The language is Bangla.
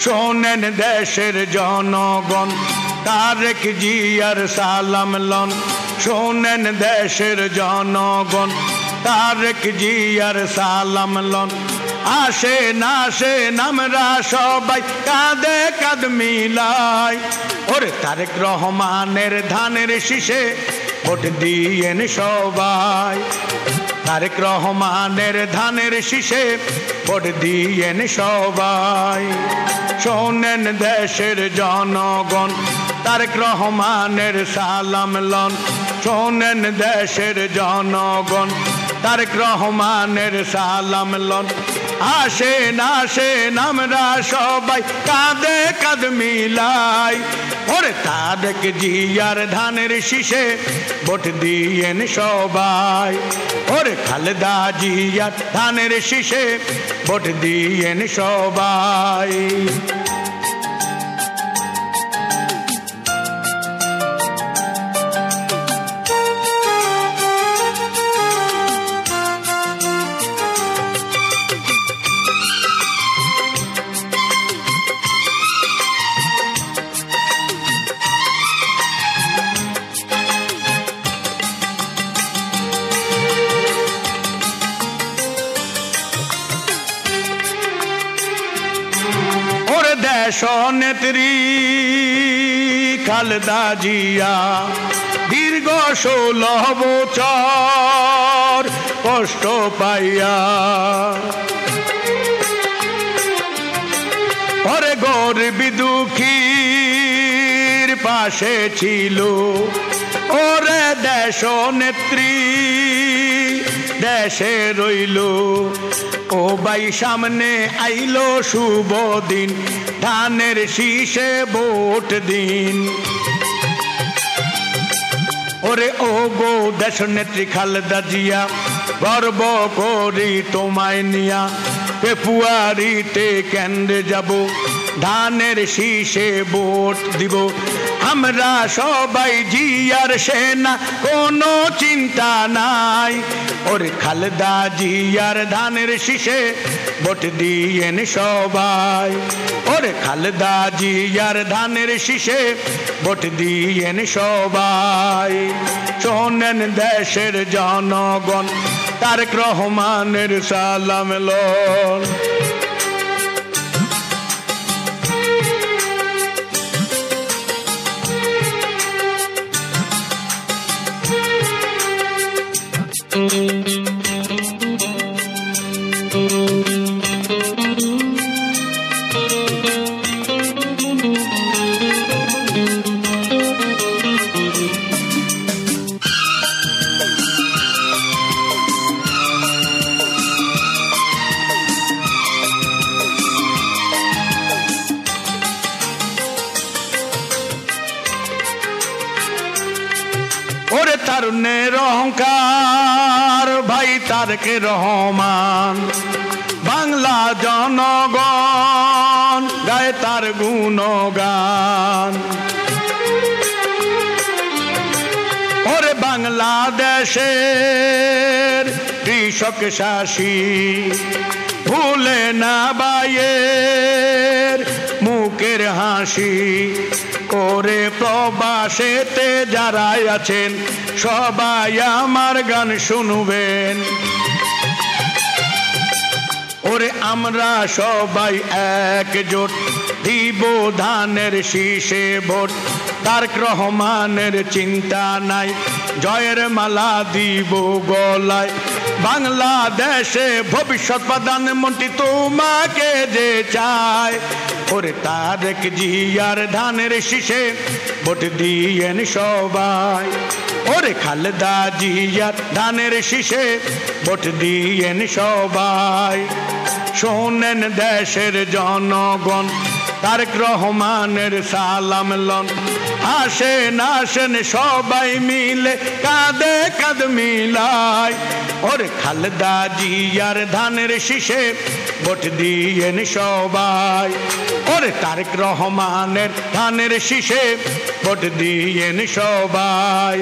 শোনেন দেশের জনগণ তারেক জিয়ার সালাম লন শোনেন দেশের জনগণ তারেক জিয়ার সালাম লন আসেন আসেন আমরা সবাই কাঁধে কাঁধ মিলাই ওরে তারেক রহমানের ধানের শীষে ভোট দিয়েন সবাই তারেক রহমানের ধানের শীষে ভোট দিয়েন সবাই শোনেন দেশের জনগণ তারেক রহমানের সালাম লন শোনেন দেশের জনগণ তারেক রহমানের সালাম লন আসেন আসেন আমরা সবাই কাঁধে কাঁধ মিলাই ওরে তারেক জিয়ার ধানের শীষে ভোট দিয়েন সবাই ওরে খালেদা জিয়ার ধানের শীষে ভোট দিয়েন সবাই দেশনেত্রী খালেদা জিয়া দীর্ঘ 16 বছর কষ্ট পাইয়া ওরে গরিব দুঃখীর পাশে ছিল ওরে দেশনেত্রী দেশে রইল ও ভাই সামনে আইলো শুভ দিন ধানের শীষে ভোট দিন ওরে ও গো দেশনেত্রী খালেদা জিয়া গর্ব করি তোমায় নিয়া ফেব্রুয়ারিতে কেন্দ্রে যাব ধানের শীষে ভোট দিব আমরা সবাই জিয়ার সেনা কোনো চিন্তা নাই ওরে খালেদা জিয়ার ধানের শীষে ভোট দিয়েন সবাই ওরে খালেদা জিয়ার ধানের শীষে ভোট দিয়েন সবাই শোনেন দেশের জনগণ তারেক রহমানের সালাম লন ওরে তারুণ্যের অহংকার ভাই তারেক রহমান বাংলা জনগণ গায় তার গুণগান ওরে বাংলাদেশের কৃষক শাসী ভুলে না বাইয়ের মুখের হাসি করে প্রবাসেতে যারা আছেন সবাই আমার গান শুনবেন ওরে আমরা সবাই একজোট দিব ধানের শীষে ভোট তারেক রহমানের চিন্তা নাই জয়ের মালা দিব গলায় বাংলাদেশে ভবিষ্যৎ প্রধানমন্ত্রী তোমাকে যে চায় ওরে তারেক জিয়ার ধানের শীষে ভোট দিয়েন সবাই ওরে খালেদা জিয়ার ধানের শীষে ভোট দিয়েন সবাই শোনেন দেশের জনগণ তারেক রহমানের সালাম লন আসেন আসেন সবাই মিলে কাঁধে কাঁধ মিলাই ওরে খালেদা জিয়ার ধানের শীষে ভোট দিয়েন সবাই ওরে তারেক রহমানের ধানের শীষে ভোট দিয়েন সবাই।